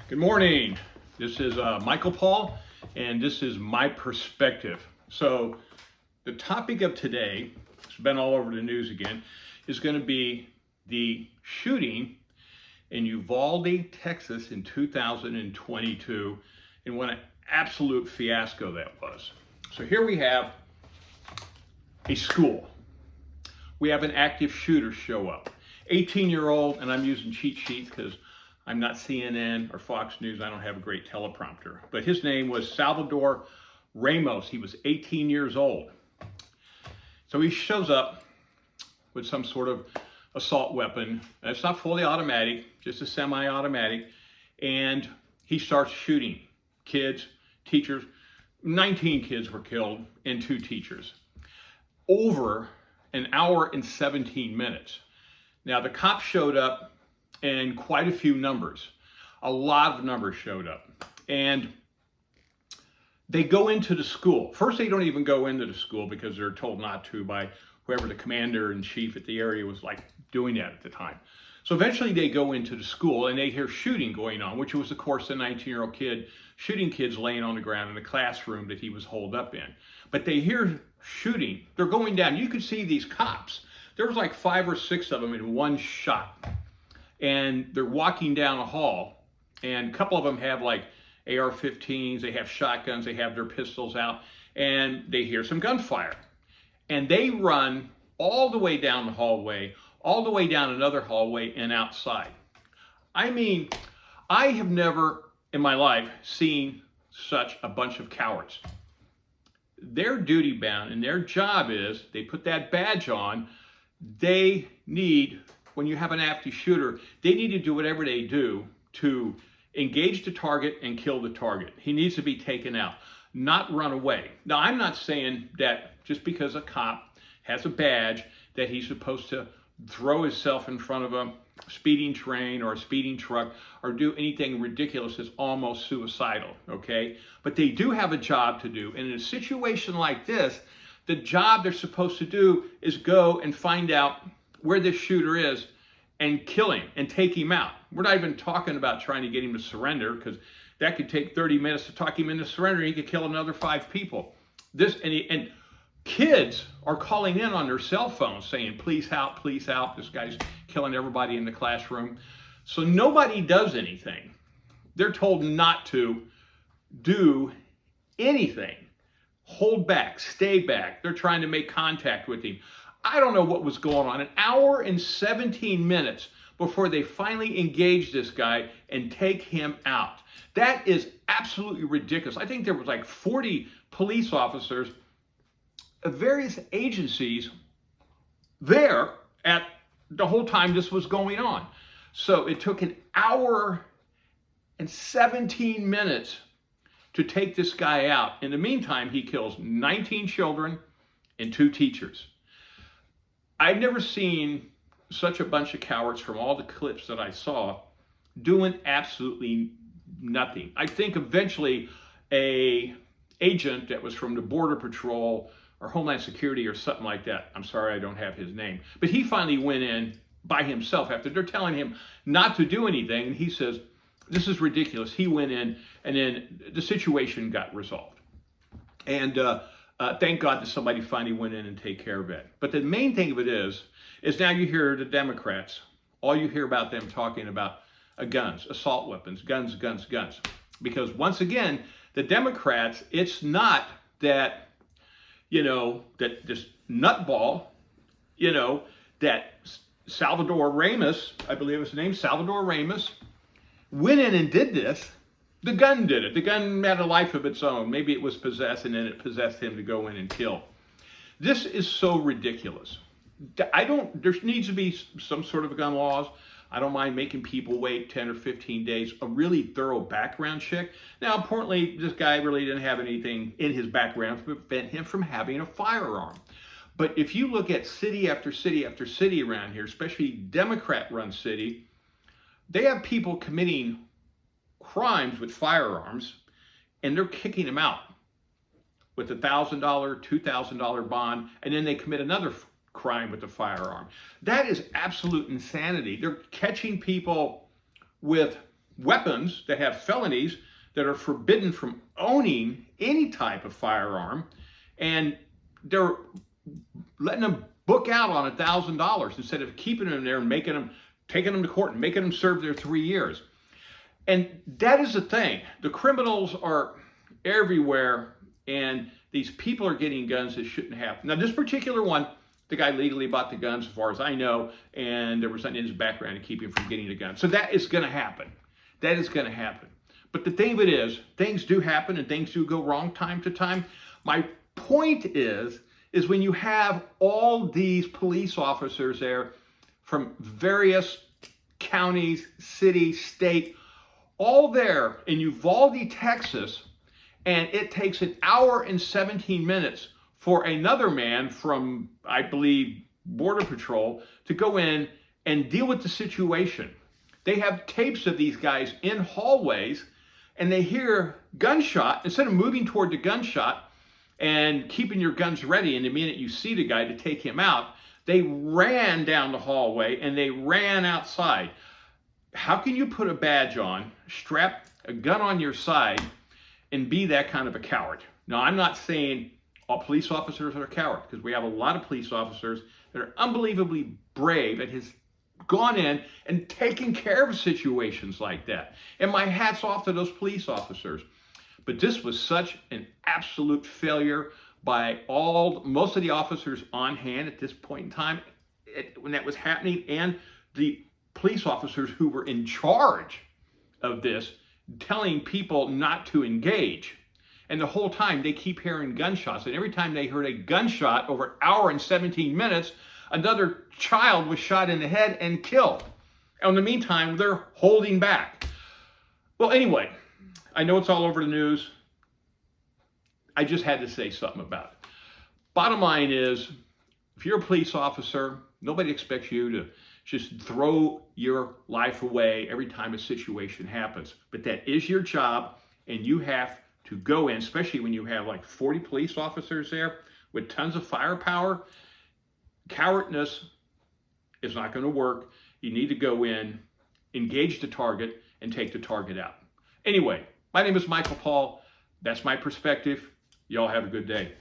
Good morning. This is Michael Paul, and this is my perspective. So, the topic of today, it's been all over the news again, is going to be the shooting in Uvalde, Texas in 2022, and what an absolute fiasco that was. So, here we have a school. We have an active shooter show up. 18-year-old, and I'm using cheat sheets because I'm not CNN or Fox News. I don't have a great teleprompter. But his name was Salvador Ramos. He was 18 years old. So he shows up with some sort of assault weapon. It's not fully automatic, just a semi-automatic. And he starts shooting kids, teachers. 19 kids were killed and 2 teachers. Over an hour and 17 minutes. Now, the cops showed up in quite a few numbers. A lot of numbers showed up. And they go into the school. First, they don't even go into the school because they're told not to by whoever the commander-in-chief at the area was doing that at the time. So eventually they go into the school and they hear shooting going on, which was, of course, a 19-year-old kid shooting kids laying on the ground in the classroom that he was holed up in. But they hear shooting. They're going down. You could see these cops. There was like 5 or 6 of them in one shot. And they're walking down a hall, and a couple of them have like AR-15s, they have shotguns, they have their pistols out, and they hear some gunfire. And they run all the way down the hallway, all the way down another hallway and outside. I mean, I have never in my life seen such a bunch of cowards. They're duty bound, and their job is, they put that badge on, they need, when you have an active shooter, they need to do whatever they do to engage the target and kill the target. He needs to be taken out, not run away. Now, I'm not saying that just because a cop has a badge that he's supposed to throw himself in front of a speeding train or a speeding truck or do anything ridiculous that's almost suicidal, okay? But they do have a job to do. And in a situation like this, the job they're supposed to do is go and find out where this shooter is and kill him and take him out. We're not even talking about trying to get him to surrender, because that could take 30 minutes to talk him into surrender. He could kill another 5 people. And kids are calling in on their cell phones saying, please help, this guy's killing everybody in the classroom. So nobody does anything. They're told not to do anything. Hold back, stay back. They're trying to make contact with him. I don't know what was going on. An hour and 17 minutes before they finally engage this guy and take him out. That is absolutely ridiculous. I think there was like 40 police officers of various agencies there at the whole time this was going on. So it took an hour and 17 minutes to take this guy out. In the meantime, he kills 19 children and 2 teachers. I've never seen such a bunch of cowards from all the clips that I saw doing absolutely nothing. I think eventually a agent that was from the Border Patrol or Homeland Security or something like that, I'm sorry I don't have his name, but he finally went in by himself after they're telling him not to do anything, and he says, this is ridiculous. He went in, and then the situation got resolved. And thank God that somebody finally went in and take care of it. But the main thing of it is now you hear the Democrats, all you hear about them talking about guns, assault weapons, guns. Because once again, the Democrats, it's not that, that this nutball, that Salvador Ramos, I believe his name, Salvador Ramos, went in and did this. The gun did it. The gun had a life of its own. Maybe it was possessed, and then it possessed him to go in and kill. This is so ridiculous. There needs to be some sort of gun laws. I don't mind making people wait 10 or 15 days, a really thorough background check. Now, importantly, this guy really didn't have anything in his background to prevent him from having a firearm. But if you look at city after city after city around here, especially Democrat-run city, they have people committing crimes with firearms, and they're kicking them out with $1,000, $2,000 bond, and then they commit another crime with a firearm. That is absolute insanity. They're catching people with weapons that have felonies that are forbidden from owning any type of firearm, and they're letting them book out on $1,000 instead of keeping them there and taking them to court and making them serve their 3 years. And that is the thing. The criminals are everywhere, and these people are getting guns that shouldn't have. Now, this particular one, the guy legally bought the guns, as far as I know, and there was something in his background to keep him from getting the gun. So that is going to happen. That is going to happen. But the thing of it is, things do happen and things do go wrong time to time. My point is when you have all these police officers there from various counties, cities, state, all there in Uvalde, Texas, and it takes 1 hour and 17 minutes for another man from, I believe, Border Patrol to go in and deal with the situation. They have tapes of these guys in hallways, and they hear gunshot. Instead of moving toward the gunshot and keeping your guns ready, and the minute you see the guy to take him out, they ran down the hallway and they ran outside. How can you put a badge on, strap a gun on your side, and be that kind of a coward? Now, I'm not saying all police officers are cowards, because we have a lot of police officers that are unbelievably brave and has gone in and taken care of situations like that. And my hat's off to those police officers. But this was such an absolute failure by most of the officers on hand at this point in time when that was happening, and the police officers who were in charge of this, telling people not to engage. And the whole time they keep hearing gunshots. And every time they heard a gunshot over 1 hour and 17 minutes, another child was shot in the head and killed. And in the meantime, they're holding back. Well, anyway, I know it's all over the news. I just had to say something about it. Bottom line is, if you're a police officer, nobody expects you to just throw your life away every time a situation happens. But that is your job, and you have to go in, especially when you have like 40 police officers there with tons of firepower. Cowardness is not going to work. You need to go in, engage the target, and take the target out. Anyway, my name is Michael Paul. That's my perspective. Y'all have a good day.